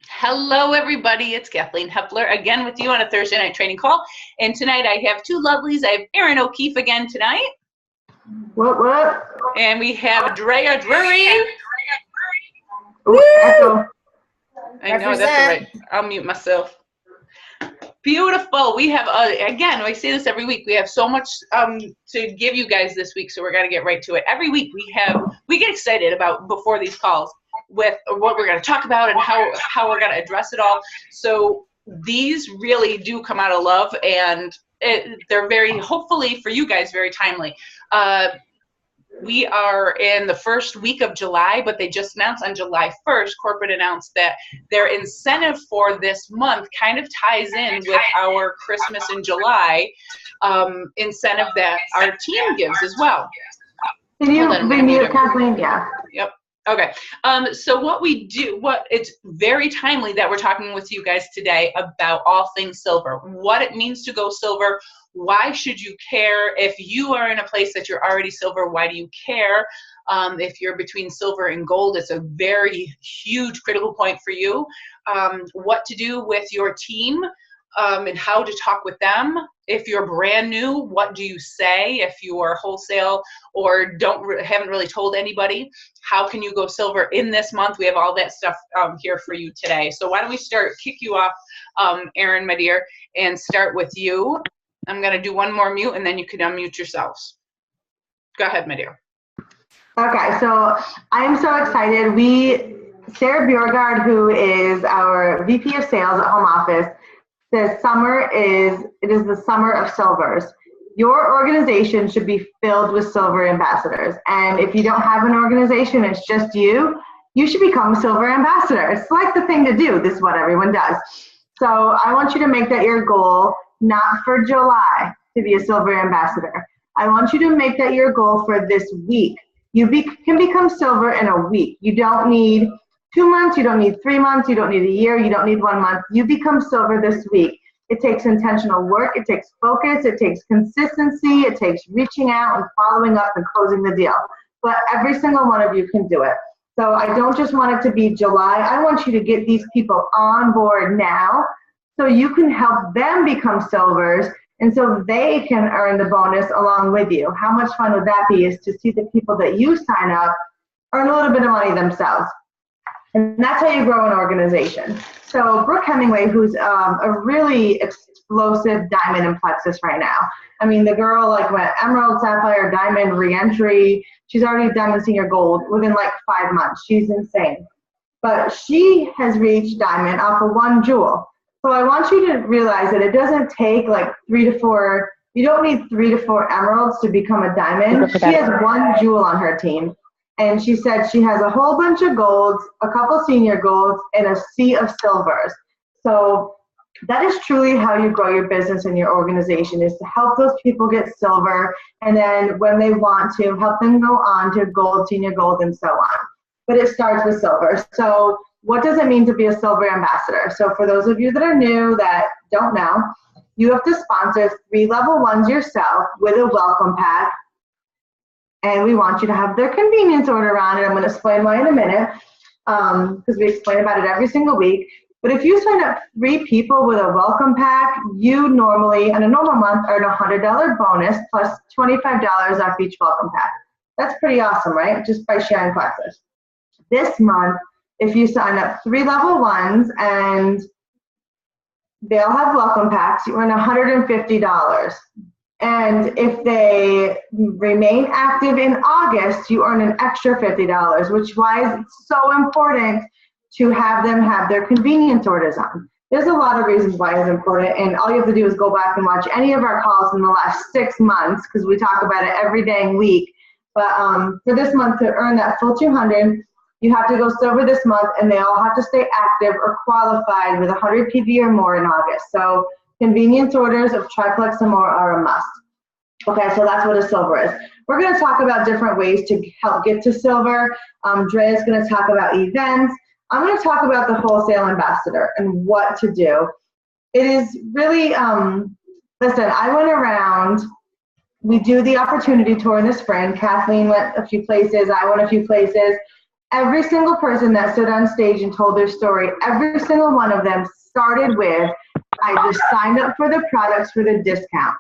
Hello, everybody. It's Kathleen Hepler again with you on a Thursday night training call. And tonight I have two lovelies. I have Erin O'Keefe again tonight. What? And we have Drea Drury. Woo! I know, that's right. I'll mute myself. Beautiful. We have, again, I say this every week, we have so much to give you guys this week, so we're going to get right to it. Every week we get excited about before these calls with what we're going to talk about and how we're going to address it all. So these really do come out of love, and they're very, hopefully for you guys, very timely. We are in the first week of July, but they just announced on July 1st, corporate announced that their incentive for this month kind of ties in with our Christmas in July incentive that our team gives as well. Can you remute Kathleen? Yeah. Yep. Okay. So what we do, it's very timely that we're talking with you guys today about all things silver, what it means to go silver. Why should you care? If you are in a place that you're already silver, why do you care? If you're between silver and gold, it's a very huge critical point for you. What to do with your team and how to talk with them. If you're brand new, what do you say? If you are wholesale or haven't really told anybody, how can you go silver in this month? We have all that stuff here for you today. So why don't we kick you off, Erin, my dear, and start with you. I'm going to do one more mute, and then you can unmute yourselves. Go ahead, my dear. Okay, so I am so excited. Sarah Bjorgard, who is our VP of Sales at Home Office, says it is the summer of silvers. Your organization should be filled with silver ambassadors. And if you don't have an organization, it's just you should become a silver ambassador. It's like the thing to do. This is what everyone does. So I want you to make that your goal, not for July to be a silver ambassador. I want you to make that your goal for this week. You can become silver in a week. You don't need 2 months, you don't need 3 months, you don't need a year, you don't need 1 month. You become silver this week. It takes intentional work, it takes focus, it takes consistency, it takes reaching out and following up and closing the deal. But every single one of you can do it. So I don't just want it to be July. I want you to get these people on board now so you can help them become silvers and so they can earn the bonus along with you. How much fun would that be, is to see the people that you sign up earn a little bit of money themselves. And that's how you grow an organization. So Brooke Hemingway, who's a really explosive diamond in Plexus right now. I mean, the girl went emerald, sapphire, diamond, re-entry. She's already diamond senior gold within 5 months. She's insane. But she has reached diamond off of one jewel. So I want you to realize that it doesn't take 3 to 4, you don't need 3 to 4 emeralds to become a diamond. She has one jewel on her team. And she said she has a whole bunch of golds, a couple senior golds, and a sea of silvers. So that is truly how you grow your business and your organization, is to help those people get silver, and then when they want to, help them go on to gold, senior gold, and so on. But it starts with silver. So what does it mean to be a silver ambassador? So for those of you that are new, that don't know, you have to sponsor 3 level 1s yourself with a welcome pack. And we want you to have their convenience order on it. I'm going to explain why in a minute, because we explain about it every single week. But if you sign up 3 people with a welcome pack, you normally, in a normal month, earn a $100 bonus plus $25 off each welcome pack. That's pretty awesome, right? Just by sharing Plexus. This month, if you sign up 3 level 1s and they'll have welcome packs, you earn $150. And if they remain active in August, you earn an extra $50, which is why it's so important to have them have their convenience orders on. There's a lot of reasons why it's important, and all you have to do is go back and watch any of our calls in the last 6 months, because we talk about it every dang week. But for this month, to earn that full $200, you have to go silver this month, and they all have to stay active or qualified with 100 PV or more in August. So convenience orders of triplex or more are a must. Okay, so that's what a silver is. We're going to talk about different ways to help get to silver. Drea's going to talk about events. I'm going to talk about the wholesale ambassador and what to do. It is really, listen, I went around, we do the opportunity tour in the spring. Kathleen went a few places, I went a few places, Every single person that stood on stage and told their story, every single one of them started with, I just signed up for the products for the discount.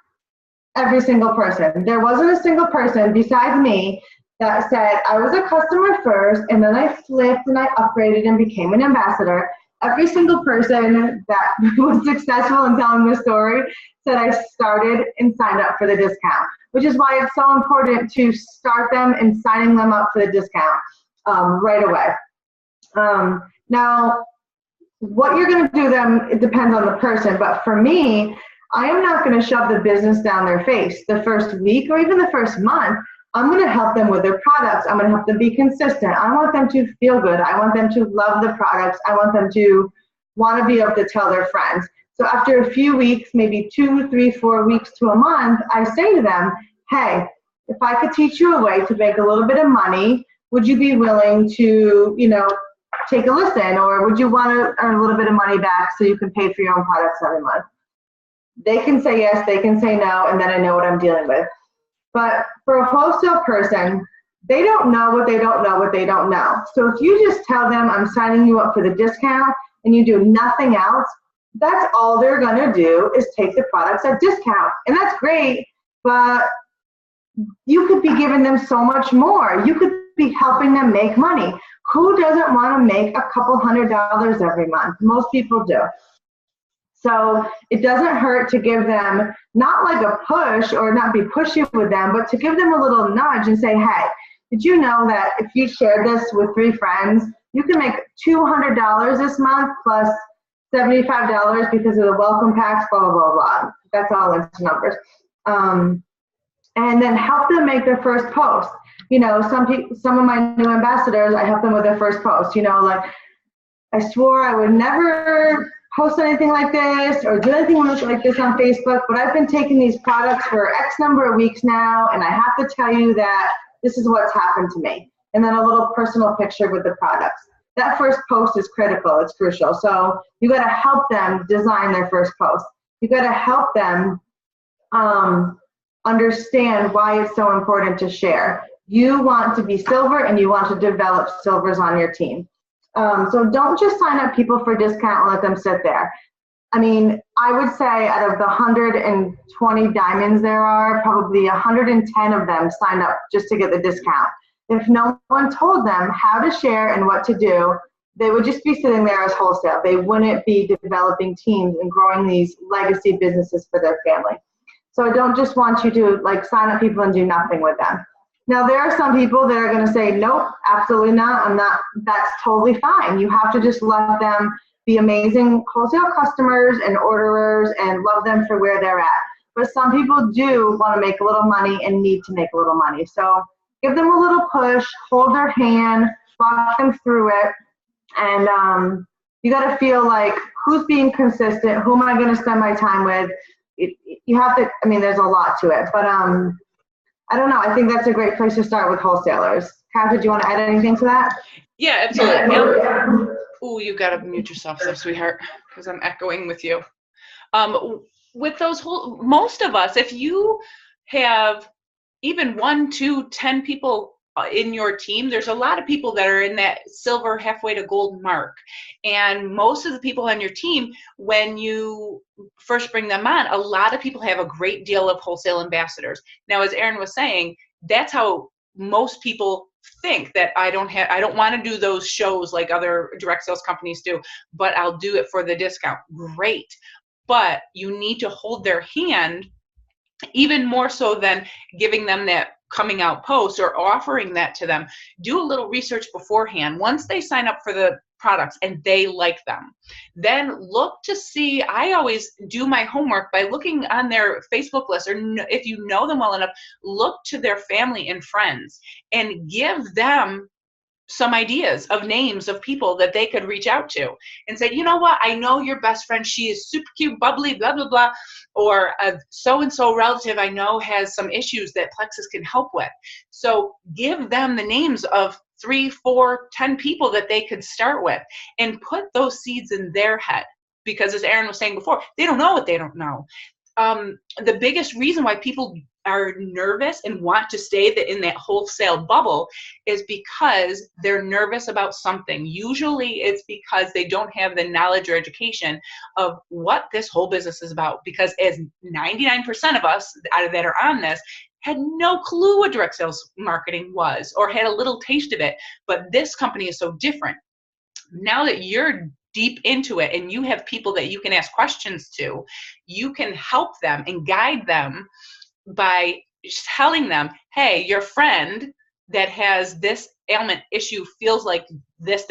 Every single person. There wasn't a single person besides me that said, I was a customer first, and then I flipped and I upgraded and became an ambassador. Every single person that was successful in telling the story said I started and signed up for the discount, which is why it's so important to start them and signing them up for the discount right away. Now, what you're going to do them, it depends on the person, but for me, I am not going to shove the business down their face the first week or even the first month. I'm going to help them with their products. I'm going to help them be consistent. I want them to feel good. I want them to love the products. I want them to want to be able to tell their friends. So after a few weeks, maybe 2, 3, 4 weeks to a month, I say to them, hey, if I could teach you a way to make a little bit of money, would you be willing to, take a listen, or would you want to earn a little bit of money back so you can pay for your own products every month? They can say yes, they can say no, and then I know what I'm dealing with. But for a wholesale person, they don't know what they don't know what they don't know. So if you just tell them I'm signing you up for the discount and you do nothing else, that's all they're going to do is take the products at discount. And that's great, but you could be giving them so much more. You could be helping them make money. Who doesn't want to make a couple $100 every month? Most people do. So it doesn't hurt to give them, not like a push or not be pushy with them, but to give them a little nudge and say, hey, did you know that if you share this with 3 friends, you can make $200 this month plus $75 because of the welcome packs, blah, blah, blah, blah. That's all into numbers. And then help them make their first post. Some of my new ambassadors, I help them with their first post. Like, I swore I would never post anything like this or do anything like this on Facebook, but I've been taking these products for X number of weeks now, and I have to tell you that this is what's happened to me. And then a little personal picture with the products. That first post is critical, it's crucial. So you gotta help them design their first post. You gotta help them understand why it's so important to share. You want to be silver and you want to develop silvers on your team. So don't just sign up people for discount and let them sit there. I mean, I would say out of the 120 diamonds there are, probably 110 of them signed up just to get the discount. If no one told them how to share and what to do, they would just be sitting there as wholesale. They wouldn't be developing teams and growing these legacy businesses for their family. So I don't just want you to sign up people and do nothing with them. Now, there are some people that are going to say, nope, absolutely not. I'm not. That's totally fine. You have to just let them be amazing wholesale customers and orderers and love them for where they're at. But some people do want to make a little money and need to make a little money. So give them a little push, hold their hand, walk them through it. And you got to feel like, who's being consistent? Who am I going to spend my time with? You have to, there's a lot to it. But I don't know. I think that's a great place to start with wholesalers. Kath, did you want to add anything to that? Yeah, absolutely. Oh, you got to mute yourself, there, sweetheart, because I'm echoing with you. With those most of us, if you have even 1, 2, 10 people in your team, there's a lot of people that are in that silver halfway to gold mark. And most of the people on your team, when you first bring them on, a lot of people have a great deal of wholesale ambassadors. Now, as Erin was saying, that's how most people think, that I don't want to do those shows like other direct sales companies do, but I'll do it for the discount. Great. But you need to hold their hand even more so than giving them that coming out post or offering that to them. Do a little research beforehand. Once they sign up for the products and they like them, then look to see. I always do my homework by looking on their Facebook list, or if you know them well enough, look to their family and friends and give them some ideas of names of people that they could reach out to and say, you know what, I know your best friend, she is super cute, bubbly, blah, blah, blah, or a so-and-so relative I know has some issues that Plexus can help with. So give them the names of 3, 4, 10 people that they could start with and put those seeds in their head. Because as Erin was saying before, they don't know what they don't know. The biggest reason why people are nervous and want to stay in that wholesale bubble is because they're nervous about something. Usually it's because they don't have the knowledge or education of what this whole business is about, because as 99% of us that are on this had no clue what direct sales marketing was, or had a little taste of it. But this company is so different. Now that you're deep into it and you have people that you can ask questions to, you can help them and guide them by telling them, hey, your friend that has this ailment issue feels like this.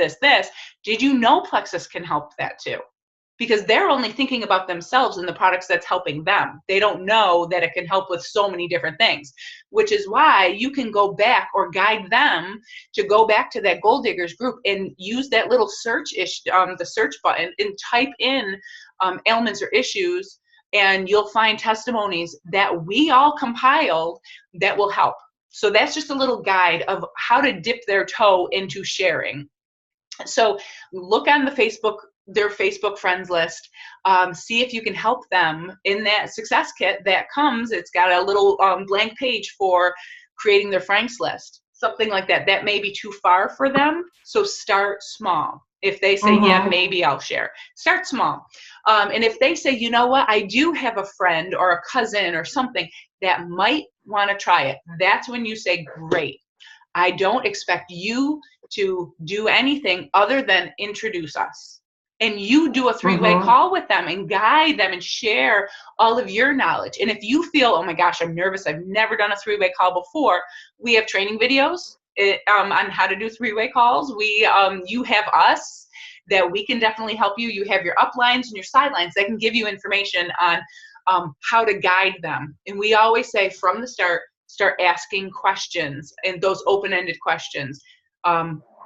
Did you know Plexus can help that too? Because they're only thinking about themselves and the products that's helping them. They don't know that it can help with so many different things, which is why you can go back or guide them to go back to that Gold Diggers group and use that little the search button, and type in ailments or issues, and you'll find testimonies that we all compiled that will help. So that's just a little guide of how to dip their toe into sharing. So look on their Facebook friends list, see if you can help them in that success kit that comes. It's got a little blank page for creating their Franks list, something like that. That may be too far for them, so start small. If they say, yeah, maybe I'll share, start small. And if they say, you know what, I do have a friend or a cousin or something that might want to try it, that's when you say, great. I don't expect you to do anything other than introduce us. And you do a three-way call with them and guide them and share all of your knowledge. And if you feel, oh my gosh, I'm nervous, I've never done a three-way call before, we have training videos on how to do three-way calls. You have us that we can definitely help you. You have your uplines and your sidelines that can give you information on how to guide them. And we always say from the start asking questions, and those open-ended questions.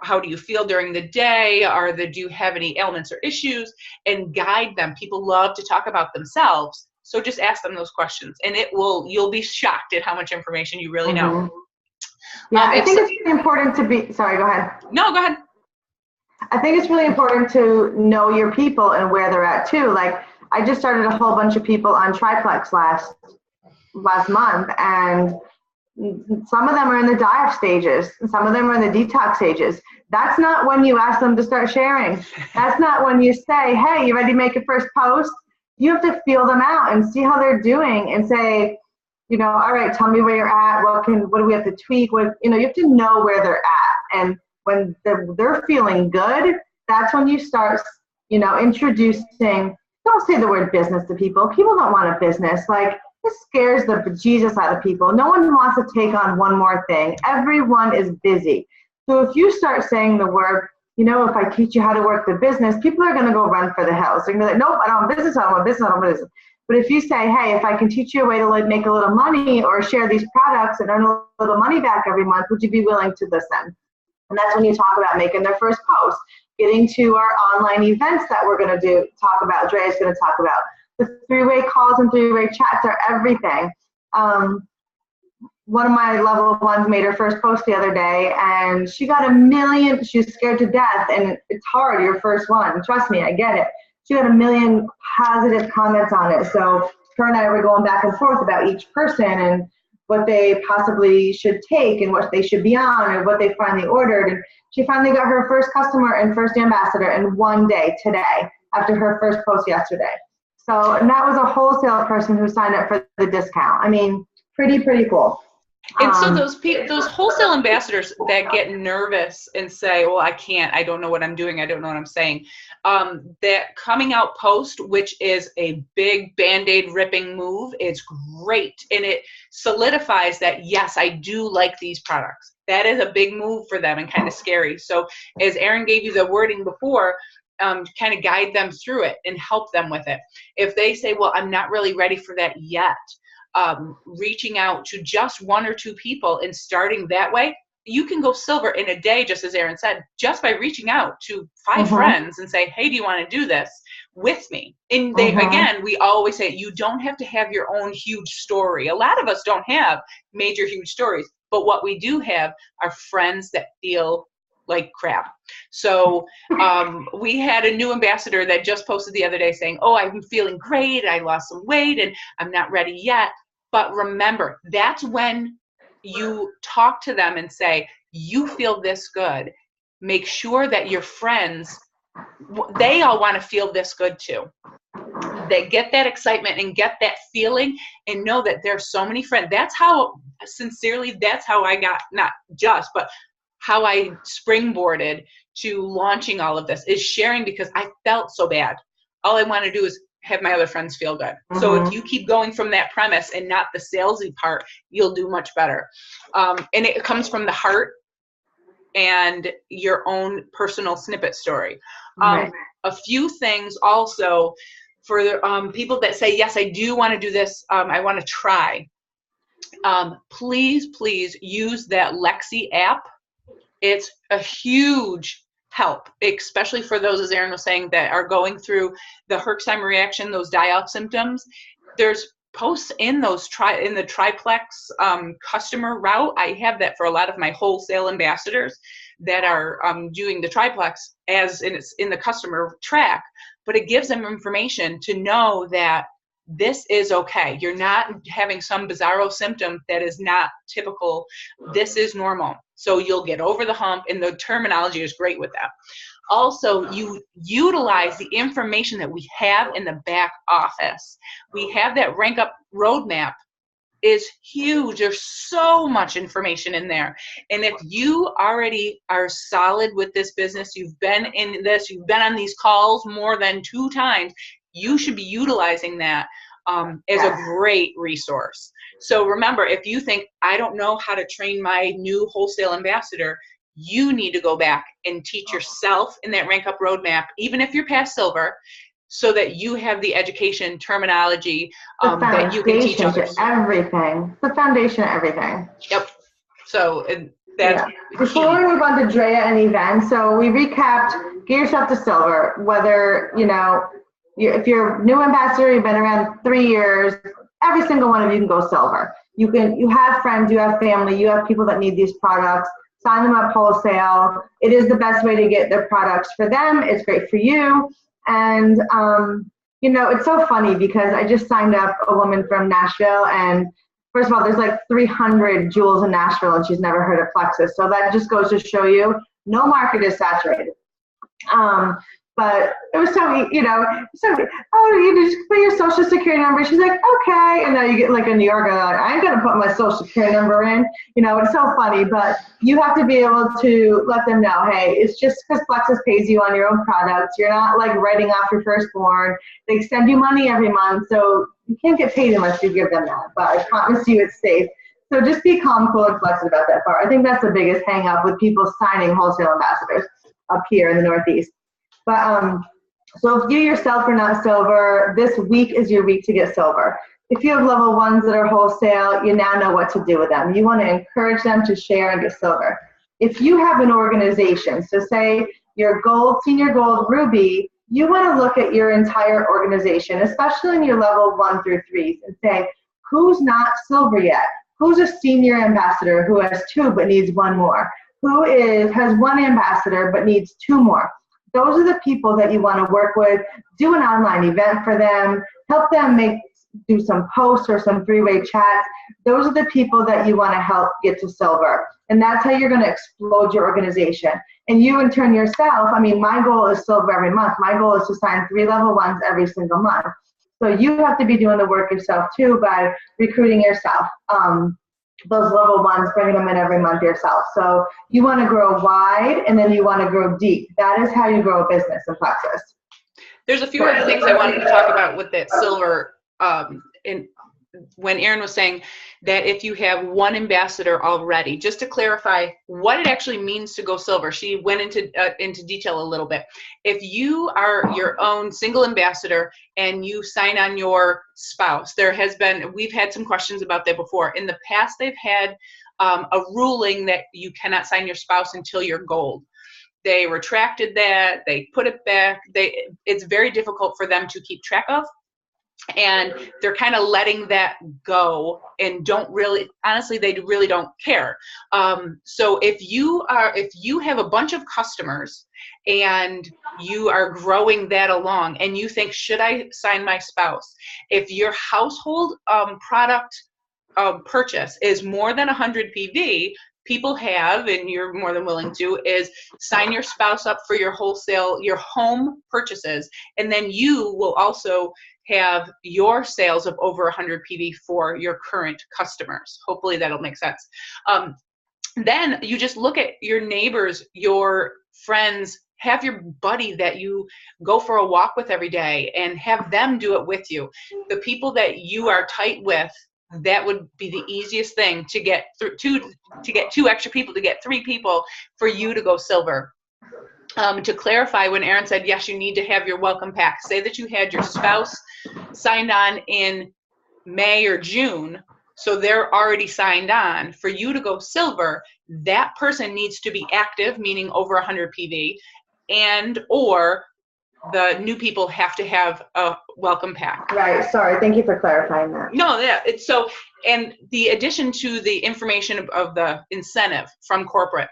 How do you feel during the day? Do you have any ailments or issues? And guide them. People love to talk about themselves. So just ask them those questions, and you'll be shocked at how much information you really know. Yeah, I think it's really important to sorry, go ahead. No, go ahead. I think it's really important to know your people and where they're at too. Like, I just started a whole bunch of people on Triplex last month, and some of them are in the die-off stages. Some of them are in the detox stages. That's not when you ask them to start sharing. That's not when you say, hey, you ready to make a first post? You have to feel them out and see how they're doing and say, all right, tell me where you're at. What do we have to tweak? You have to know where they're at. And when they're feeling good, that's when you start, introducing, don't say the word business to people. People don't want a business. Like, it scares the bejesus out of people. No one wants to take on one more thing. Everyone is busy. So if you start saying the word, if I teach you how to work the business, people are going to go run for the hills. They're going to be like, nope, I don't want business, I don't want business, I don't want business. But if you say, hey, if I can teach you a way to make a little money or share these products and earn a little money back every month, would you be willing to listen? And that's when you talk about making their first post, getting to our online events that we're going to talk about. Drea's going to talk about. The three-way calls and three-way chats are everything. One of my level ones made her first post the other day, and she got 1 million. She was scared to death, and it's hard, your first one. Trust me, I get it. She got 1 million positive comments on it. So her and I were going back and forth about each person and what they possibly should take and what they should be on and what they finally ordered. And she finally got her first customer and first ambassador in one day today after her first post yesterday. So, and that was a wholesale person who signed up for the discount. I mean, pretty cool. And so those wholesale ambassadors that get nervous and say, well, I don't know what I'm doing, I don't know what I'm saying, that coming out post, which is a big Band-Aid ripping move, it's great. And it solidifies that, yes, I do like these products. That is a big move for them and kind of scary. So as Erin gave you the wording before, kind of guide them through it and help them with it. If they say, well, I'm not really ready for that yet, reaching out to just 1 or 2 people and starting that way, you can go silver in a day, just as Erin said, just by reaching out to 5 friends and say, hey, do you want to do this with me? And again, we always say, you don't have to have your own huge story. A lot of us don't have major, huge stories, but what we do have are friends that feel like crap. So we had a new ambassador that just posted the other day saying, oh, I'm feeling great, I lost some weight and I'm not ready yet. But remember, that's when you talk to them and say, you feel this good. Make sure that your friends, they all want to feel this good too. They get that excitement and get that feeling and know that there's so many friends. That's how, sincerely, that's how I got, not just, but how I springboarded to launching all of this, is sharing, because I felt so bad. All I want to do is have my other friends feel good. Mm-hmm. So if you keep going from that premise and not the salesy part, you'll do much better. And it comes from the heart and your own personal snippet story. Right. A few things also for people that say, yes, I do want to do this. I want to try. Please use that Lexi app. It's a huge help, especially for those, as Erin was saying, that are going through the Herxheimer reaction, those die-off symptoms. There's posts in those in the triplex customer route. I have that for a lot of my wholesale ambassadors that are doing the triplex as it's in the customer track, but it gives them information to know that this is okay. You're not having some bizarro symptom that is not typical. This is normal. So you'll get over the hump, and the terminology is great with that. Also, you utilize the information that we have in the back office. We have that rank up roadmap is huge. There's so much information in there. And if you already are solid with this business, you've been in this, you've been on these calls more than 2 times, you should be utilizing that as a great resource. So remember, if you think, I don't know how to train my new wholesale ambassador, you need to go back and teach yourself in that rank up roadmap, even if you're past silver, so that you have the education terminology that you can teach others. Everything. The foundation of everything. Yep. So that's Before we move on to Drea and events, so we recapped, get yourself to silver, whether, if you're a new ambassador, you've been around 3 years, every single one of you can go silver. You have friends, you have family, you have people that need these products, sign them up wholesale. It is the best way to get their products for them. It's great for you. And, it's so funny because I just signed up a woman from Nashville, and first of all, there's like 300 jewels in Nashville, and she's never heard of Plexus. So that just goes to show you, no market is saturated. But it was so, just put your social security number. She's like, okay. And now you get like a New Yorker, like, I ain't going to put my social security number in. It's so funny, but you have to be able to let them know, hey, it's just because Plexus pays you on your own products. You're not like writing off your firstborn. They send you money every month, so you can't get paid unless you give them that. But I promise you it's safe. So just be calm, cool, and collected about that part. I think that's the biggest hang up with people signing wholesale ambassadors up here in the Northeast. But so if you yourself are not silver, this week is your week to get silver. If you have level 1s that are wholesale, you now know what to do with them. You want to encourage them to share and get silver. If you have an organization, so say you're gold, senior gold, ruby, you want to look at your entire organization, especially in your level 1 through 3s, and say, who's not silver yet? Who's a senior ambassador who has 2 but needs 1 more? Who has 1 ambassador but needs 2 more? Those are the people that you want to work with. Do an online event for them. Help them do some posts or some 3-way chats. Those are the people that you want to help get to silver. And that's how you're going to explode your organization. And you, in turn, yourself, my goal is silver every month. My goal is to sign 3 level 1s every single month. So you have to be doing the work yourself, too, by recruiting yourself. Those level 1s, bringing them in every month yourself. So you want to grow wide, and then you want to grow deep. That is how you grow a business in Plexus. There's a few other things I wanted to talk about with that silver. When Erin was saying that if you have 1 ambassador already, just to clarify what it actually means to go silver, she went into detail a little bit. If you are your own single ambassador and you sign on your spouse, we've had some questions about that before. In the past, they've had a ruling that you cannot sign your spouse until you're gold. They retracted that, they put it back. It's very difficult for them to keep track of. And they're kind of letting that go and honestly, they really don't care. So if you have a bunch of customers and you are growing that along and you think, should I sign my spouse? If your household product purchase is more than 100 PV, people have, and you're more than willing to, is sign your spouse up for your wholesale, your home purchases, and then you will also have your sales of over 100 PV for your current customers. Hopefully that'll make sense. Then you just look at your neighbors, your friends, have your buddy that you go for a walk with every day and have them do it with you. The people that you are tight with, that would be the easiest thing to get through, to get 2 extra people, to get 3 people for you to go silver. To clarify, when Erin said, yes, you need to have your welcome pack, say that you had your spouse signed on in May or June, so they're already signed on. For you to go silver, that person needs to be active, meaning over 100 PV, and or the new people have to have a welcome pack. Right. Sorry. Thank you for clarifying that. No, yeah. It's so, and the addition to the information of the incentive from corporate,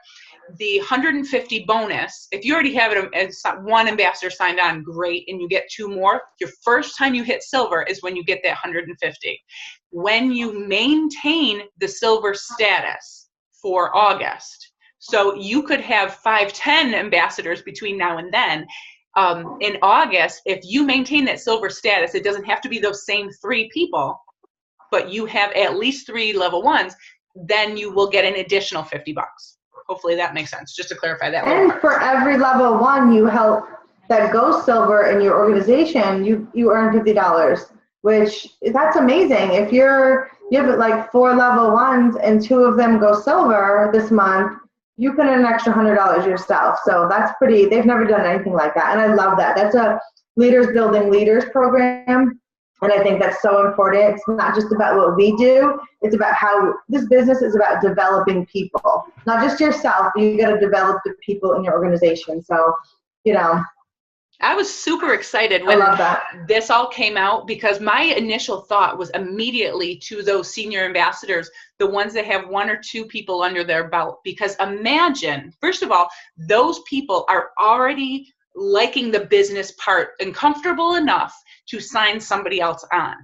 the 150 bonus, if you already have it as 1 ambassador signed on, great, and you get 2 more, your first time you hit silver is when you get that 150. When you maintain the silver status for August, so you could have 5-10 ambassadors between now and then. In August, if you maintain that silver status, it doesn't have to be those same 3 people, but you have at least 3 level 1s, then you will get an additional $50. Hopefully that makes sense, just to clarify that. And for every level 1 you help that goes silver in your organization, you earn $50, which that's amazing. If you have like 4 level 1s and 2 of them go silver this month, you can earn an extra $100 yourself. So that's pretty, they've never done anything like that. And I love that. That's a Leaders Building Leaders program. And I think that's so important. It's not just about what we do. It's about how this business is about developing people, not just yourself, but you got to develop the people in your organization. So, I was super excited when this all came out, because my initial thought was immediately to those senior ambassadors, the ones that have 1 or 2 people under their belt. Because imagine, first of all, those people are already liking the business part and comfortable enough to sign somebody else on.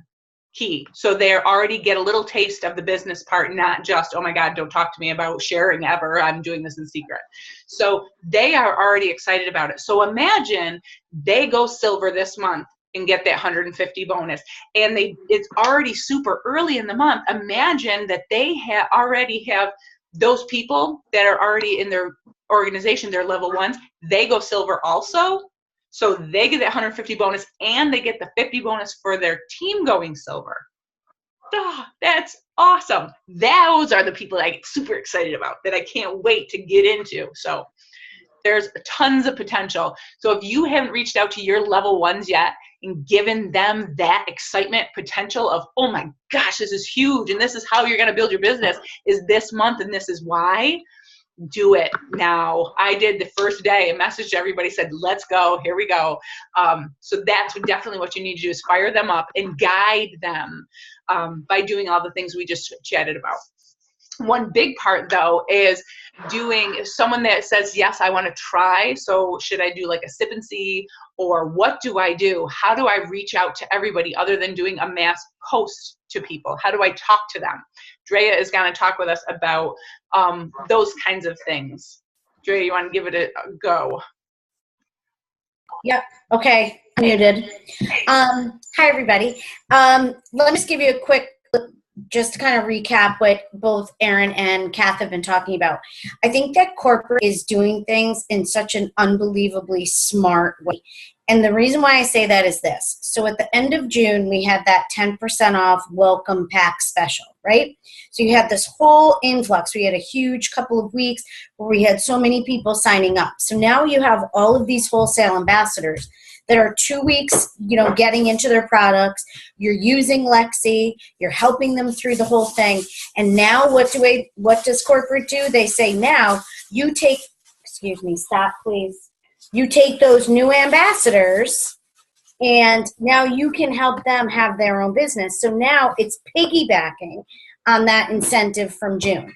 Key. So they already get a little taste of the business part, not just, oh my God, don't talk to me about sharing ever. I'm doing this in secret. So they are already excited about it. So imagine they go silver this month and get that 150 bonus, and it's already super early in the month. Imagine that they already have those people that are already in their organization, they're level 1s, they go silver also. So they get that 150 bonus and they get the 50 bonus for their team going silver. Oh, that's awesome. Those are the people that I get super excited about, that I can't wait to get into. So there's tons of potential. So if you haven't reached out to your level 1s yet and given them that excitement potential of, oh my gosh, this is huge and this is how you're going to build your business, is this month and this is why, do it now. I did the first day, a message to everybody, said, let's go, here we go. So that's definitely what you need to do, is fire them up and guide them by doing all the things we just chatted about. One big part though is doing, someone that says, yes, I want to try. So should I do like a sip and see, or what do I do? How do I reach out to everybody other than doing a mass post to people? How do I talk to them? Drea is going to talk with us about those kinds of things. Drea, you want to give it a go? Yep. Okay. Muted. Hi, everybody. Let me just give you a quick, just to kind of recap what both Erin and Kath have been talking about. I think that corporate is doing things in such an unbelievably smart way. And the reason why I say that is this. So at the end of June, we had that 10% off welcome pack special, right? So you had this whole influx. We had a huge couple of weeks where we had so many people signing up. So now you have all of these wholesale ambassadors that are 2 weeks, getting into their products. You're using Lexi. You're helping them through the whole thing. And now what does corporate do? They say, now you take, excuse me, stop, please. You take those new ambassadors and now you can help them have their own business. So now it's piggybacking on that incentive from June.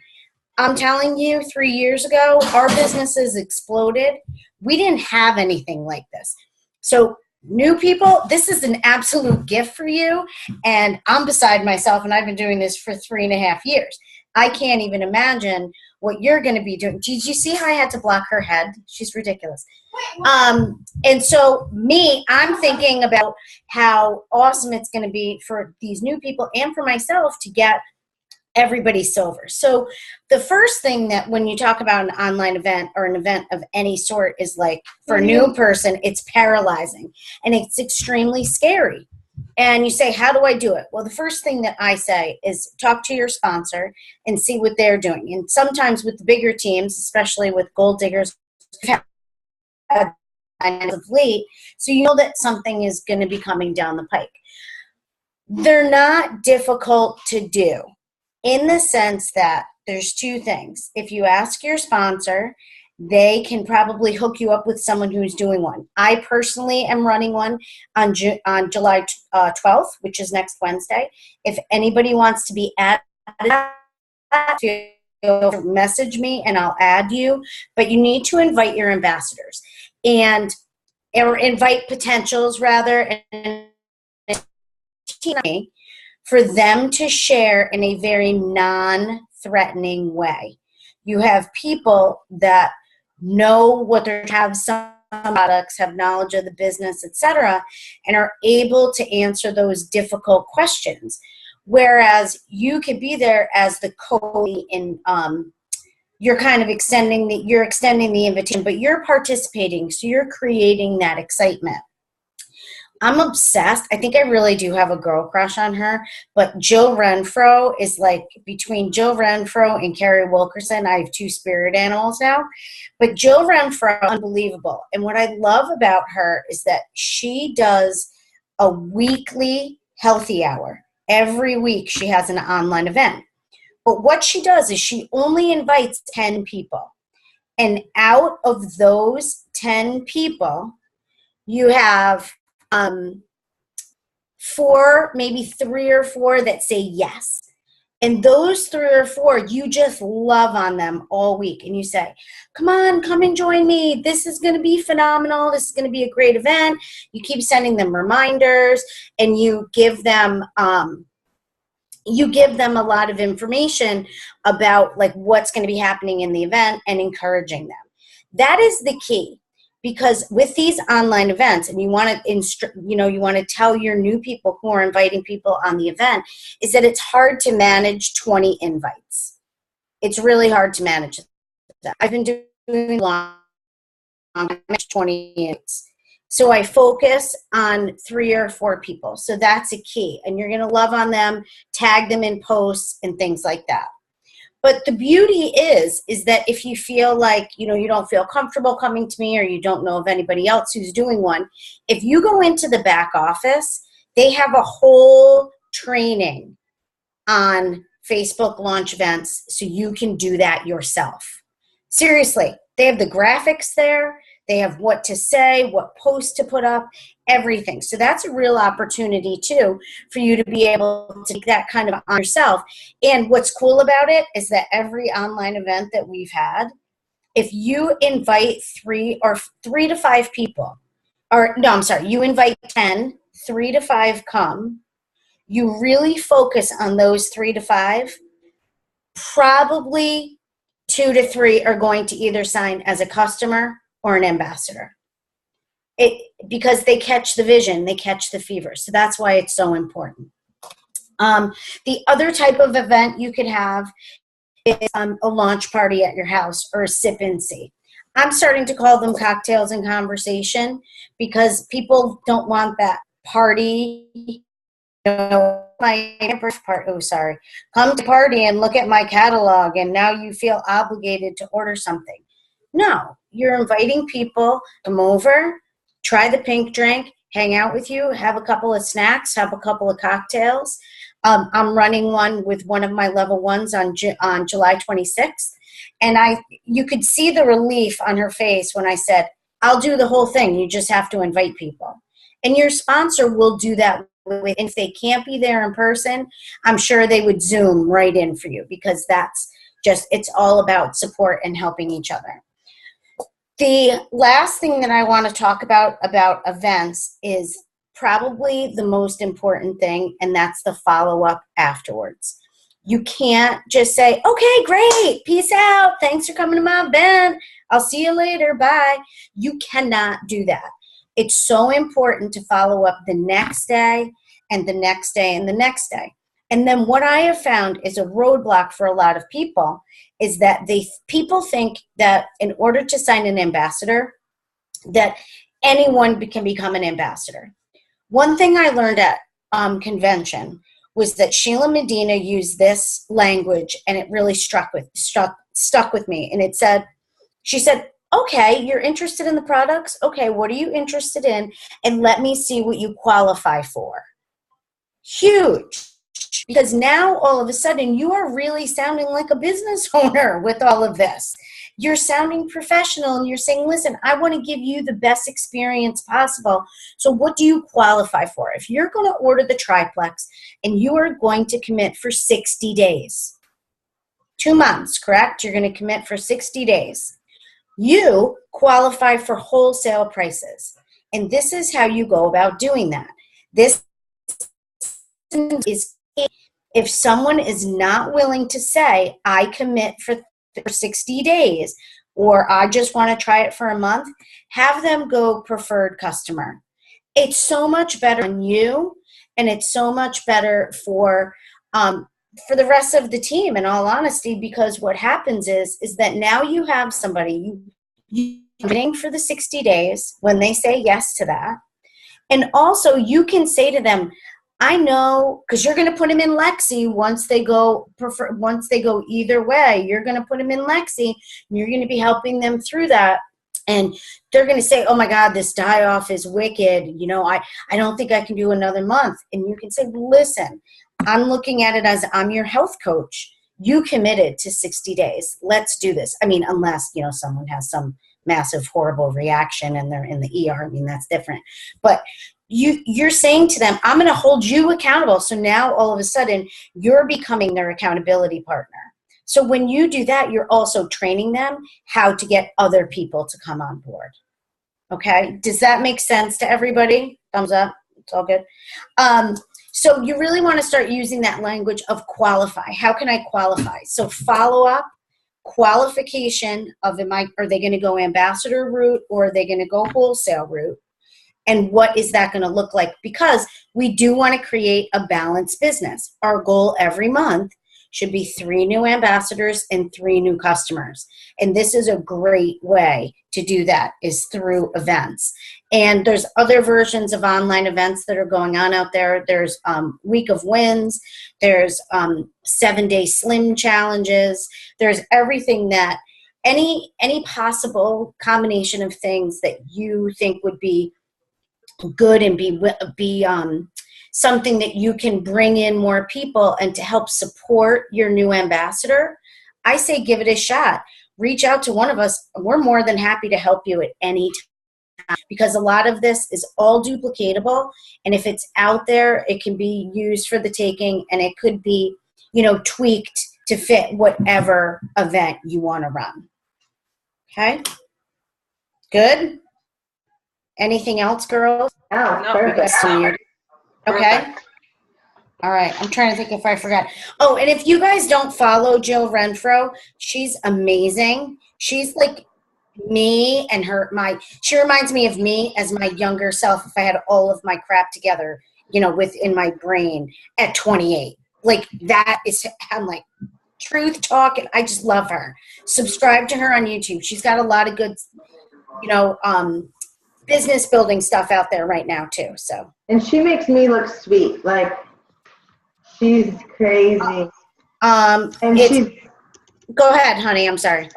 I'm telling you, 3 years ago, our businesses exploded. We didn't have anything like this. So new people, this is an absolute gift for you. And I'm beside myself, and I've been doing this for 3.5 years. I can't even imagine what you're going to be doing. Did you see how I had to block her head? She's ridiculous. And so I'm thinking about how awesome it's going to be for these new people and for myself to get everybody silver. So the first thing that when you talk about an online event or an event of any sort is like, for a new person, it's paralyzing and it's extremely scary. And you say, how do I do it? Well, the first thing that I say is talk to your sponsor and see what they're doing. And sometimes with the bigger teams, especially with Gold Diggers, of late, so you know that something is going to be coming down the pike. They're not difficult to do in the sense that there's two things. If you ask your sponsor, they can probably hook you up with someone who's doing one. I personally am running one on July 12th, which is next Wednesday. If anybody wants to be added, message me and I'll add you. But you need to invite your ambassadors or invite potentials rather, and for them to share in a very non-threatening way. You have people that know what they have, some products, have knowledge of the business, etc., and are able to answer those difficult questions. Whereas you could be there as the coach and you're kind of extending the invitation, but you're participating, so you're creating that excitement. I'm obsessed. I think I really do have a girl crush on her, but Jill Renfro is like, between Jill Renfro and Carrie Wilkerson, I have two spirit animals now. But Jill Renfro, unbelievable. And what I love about her is that she does a weekly healthy hour. Every week she has an online event. But what she does is she only invites 10 people. And out of those 10 people, you have maybe 3 or 4 that say yes. And those 3 or 4, you just love on them all week. And you say, come on, come and join me. This is going to be phenomenal. This is going to be a great event. You keep sending them reminders, and you give them a lot of information about like what's going to be happening in the event and encouraging them. That is the key. Because with these online events, and you want to tell your new people who are inviting people on the event, is that it's hard to manage 20 invites. It's really hard to manage that. I've been doing long 20 invites. So I focus on 3 or 4 people. So that's a key. And you're going to love on them, tag them in posts and things like that. But the beauty is that if you feel like, you don't feel comfortable coming to me, or you don't know of anybody else who's doing one, if you go into the back office, they have a whole training on Facebook launch events, so you can do that yourself. Seriously, they have the graphics there. They have what to say, what posts to put up, everything. So that's a real opportunity, too, for you to be able to take that kind of on yourself. And what's cool about it is that every online event that we've had, if you invite 3 to 5 people, you invite 10, 3 to 5 come, you really focus on those 3 to 5, probably 2 to 3 are going to either sign as a customer or an ambassador. Because they catch the vision, they catch the fever. So that's why it's so important. The other type of event you could have is a launch party at your house, or a sip and see. I'm starting to call them cocktails and conversation, because people don't want that party. My birth part. Oh, sorry. Come to party and look at my catalog, and now you feel obligated to order something. No, you're inviting people to come over, try the pink drink, hang out with you, have a couple of snacks, have a couple of cocktails. I'm running one with one of my level 1s on July 26th. And you could see the relief on her face when I said, I'll do the whole thing. You just have to invite people. And your sponsor will do that. And if they can't be there in person, I'm sure they would Zoom right in for you, because it's all about support and helping each other. The last thing that I want to talk about events is probably the most important thing, and that's the follow-up afterwards. You can't just say, okay, great, peace out, thanks for coming to my event, I'll see you later, bye. You cannot do that. It's so important to follow up the next day and the next day and the next day. And then what I have found is a roadblock for a lot of people is that people think that in order to sign an ambassador, that anyone can become an ambassador. One thing I learned at convention was that Sheila Medina used this language, and it really stuck with me. And she said, okay, you're interested in the products? Okay, what are you interested in? And let me see what you qualify for. Huge. Because now all of a sudden you are really sounding like a business owner with all of this. You're sounding professional and you're saying, listen, I want to give you the best experience possible. So what do you qualify for? If you're going to order the triplex and you are going to commit for 60 days, 2 months, correct? You're going to commit for 60 days. You qualify for wholesale prices. And this is how you go about doing that. This is if someone is not willing to say, I commit for 60 days, or I just want to try it for a month, have them go preferred customer. It's so much better on you, and it's so much better for the rest of the team, in all honesty, because what happens is that now you have somebody you committing for the 60 days when they say yes to that. And also you can say to them, I know, because you're going to put them in Lexi once they go either way. You're going to put them in Lexi, and you're going to be helping them through that. And they're going to say, oh my God, this die-off is wicked. You know, I don't think I can do another month. And you can say, listen, I'm looking at it as I'm your health coach. You committed to 60 days. Let's do this. I mean, unless, you know, someone has some massive, horrible reaction and they're in the ER. I mean, that's different. But you're saying to them, I'm going to hold you accountable. So now all of a sudden you're becoming their accountability partner. So when you do that, you're also training them how to get other people to come on board. Okay. Does that make sense to everybody? Thumbs up. It's all good. So you really want to start using that language of qualify. How can I qualify? So follow up, qualification of are they going to go ambassador route, or are they going to go wholesale route? And what is that going to look like? Because we do want to create a balanced business. Our goal every month should be 3 new ambassadors and 3 new customers. And this is a great way to do that, is through events. And there's other versions of online events that are going on out there. There's Week of Wins. There's 7-day slim challenges. There's everything that any possible combination of things that you think would be good and be something that you can bring in more people and to help support your new ambassador. I say give it a shot. Reach out to one of us. We're more than happy to help you at any time, because a lot of this is all duplicatable, and if it's out there, it can be used for the taking, and it could be, you know, tweaked to fit whatever event you want to run. Okay? Good? Anything else, girls? No, perfect. Okay. All right. I'm trying to think if I forgot. Oh, and if you guys don't follow Jill Renfro, she's amazing. She's like me, and she reminds me of me as my younger self if I had all of my crap together, you know, within my brain at 28. Like that is, I'm like, truth talk, and I just love her. Subscribe to her on YouTube. She's got a lot of good, you know, business building stuff out there right now too. So, and she makes me look sweet. Like she's crazy. And go ahead, honey. I'm sorry.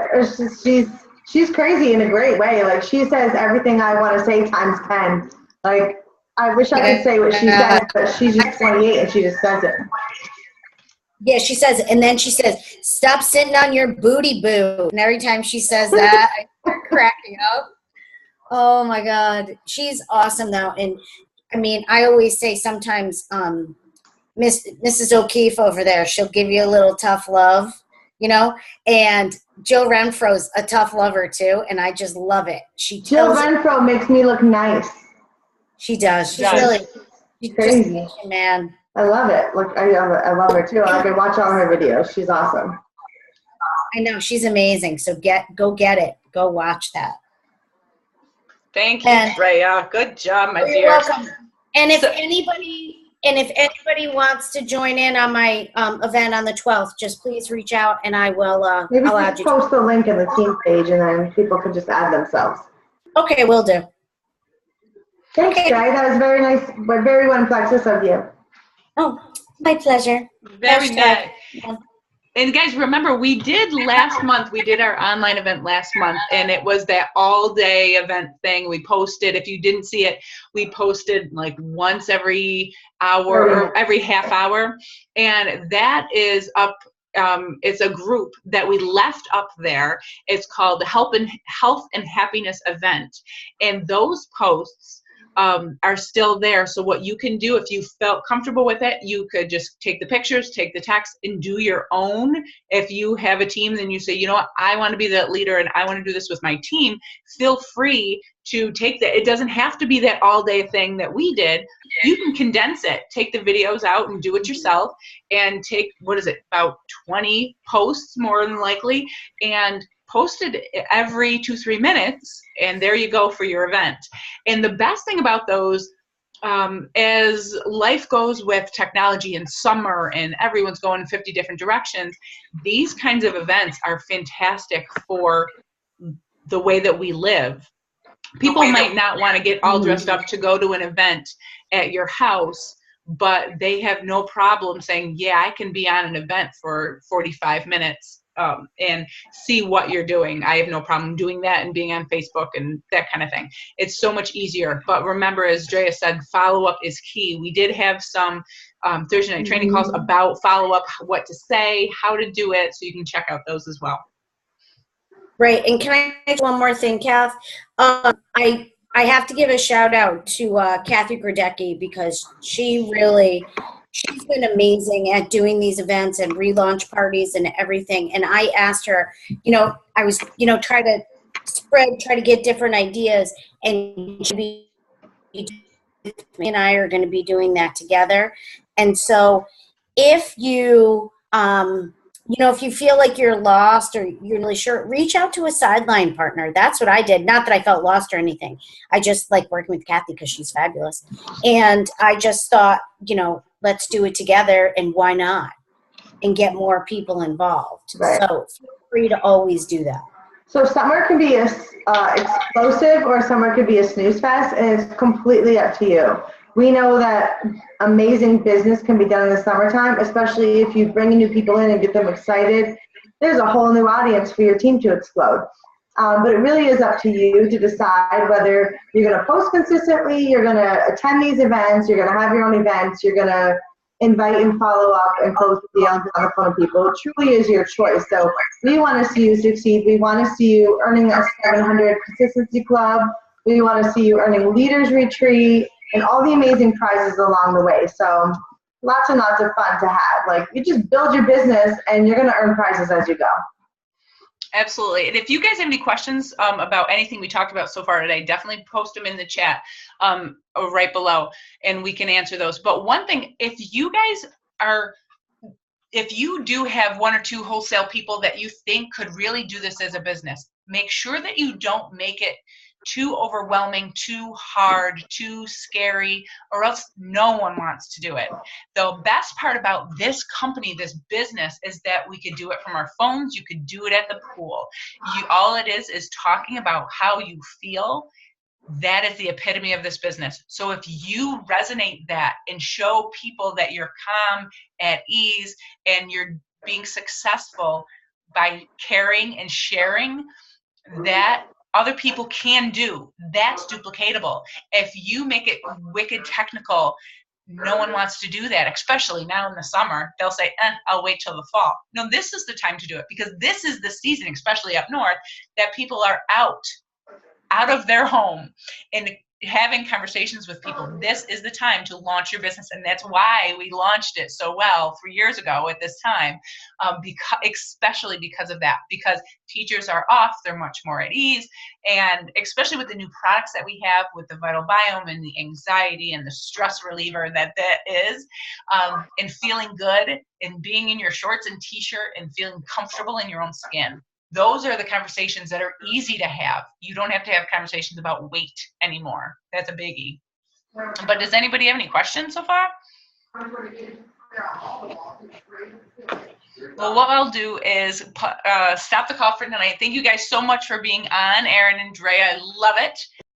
She's crazy in a great way. Like she says everything I want to say times 10. Like I wish I could say what she says, but she's just 28 and she just says it. Yeah, she says it, and then she says, "Stop sitting on your booty, boo." And every time she says that, I start cracking up. Oh my God, she's awesome though. And I mean, I always say sometimes Mrs. O'Keefe over there, she'll give you a little tough love, you know, and Jill Renfro's a tough lover too, and I just love it. She Jill tells Renfro makes me look nice. she does. She's does. really she's Crazy. just a man. I love it. Look, I love her too. I can watch all her videos. She's awesome. I know she's amazing. So go get it. Go watch that. Thank you, Freya. Good job, my You're dear. welcome. And if anybody wants to join in on my event on the 12th, just please reach out and I will. Maybe I'll just post the link in the team page, and then people can just add themselves. Okay, will do. Thanks, Jay. That was very nice, but very one plexus of you. Oh, my pleasure. Very nice. And guys, remember, we did our online event last month, and it was that all-day event thing. We posted, if you didn't see it, we posted like once every hour or every half hour, and that is up. It's a group that we left up there. It's called the Health and Happiness Event, and those posts are still there. So what you can do, if you felt comfortable with it, you could just take the pictures, take the text, and do your own. If you have a team, then you say, you know what, I want to be that leader and I want to do this with my team. Feel free to take that. It doesn't have to be that all-day thing that we did. You can condense it. Take the videos out and do it yourself, and take, about 20 posts more than likely, and posted every 2-3 minutes, and there you go for your event. And the best thing about those, as life goes with technology and summer and everyone's going in 50 different directions, these kinds of events are fantastic for the way that we live. People might not want to get all dressed up to go to an event at your house, but they have no problem saying, yeah, I can be on an event for 45 minutes and see what you're doing. I have no problem doing that and being on Facebook and that kind of thing. It's so much easier. But remember, as Drea said, follow-up is key. We did have some Thursday night training calls about follow-up, what to say, how to do it, so you can check out those as well. Right, and can I make one more thing, Kath? I have to give a shout out to Kathy Grodecki, because she's been amazing at doing these events and relaunch parties and everything. And I asked her, I was, try to get different ideas, and and I are going to be doing that together. And so if you, if you feel like you're lost or you're really sure, reach out to a sideline partner. That's what I did. Not that I felt lost or anything. I just like working with Kathy because she's fabulous. And I just thought, let's do it together, and why not? And get more people involved. Right. So feel free to always do that. So summer can be explosive, or summer could be a snooze fest, and it's completely up to you. We know that amazing business can be done in the summertime, especially if you bring new people in and get them excited. There's a whole new audience for your team to explode. But it really is up to you to decide whether you're going to post consistently, you're going to attend these events, you're going to have your own events, you're going to invite and follow up and close the deal on the phone with people. It truly is your choice. So we want to see you succeed. We want to see you earning a 700 Consistency Club. We want to see you earning Leaders Retreat and all the amazing prizes along the way. So lots and lots of fun to have. Like, you just build your business and you're going to earn prizes as you go. Absolutely. And if you guys have any questions about anything we talked about so far today, definitely post them in the chat right below, and we can answer those. But one thing, if you do have 1 or 2 wholesale people that you think could really do this as a business, make sure that you don't make it too overwhelming, too hard, too scary, or else no one wants to do it. The best part about this company, this business, is that we could do it from our phones. You could do it at the pool. All it is talking about how you feel. That is the epitome of this business. So if you resonate that and show people that you're calm, at ease, and you're being successful by caring and sharing, that other people can do. That's duplicatable. If you make it wicked technical, no one wants to do that, especially now in the summer. They'll say, I'll wait till the fall. No, this is the time to do it, because this is the season, especially up north, that people are out of their home and having conversations with people. This is the time to launch your business, and that's why we launched it so well 3 years ago at this time, especially because of that, because teachers are off, they're much more at ease, and especially with the new products that we have with the Vital Biome and the anxiety and the stress reliever that is, and feeling good and being in your shorts and t-shirt and feeling comfortable in your own skin. Those are the conversations that are easy to have. You don't have to have conversations about weight anymore. That's a biggie. But does anybody have any questions so far? Well, what I'll do is stop the call for tonight. Thank you guys so much for being on, Erin and Drea. I love it.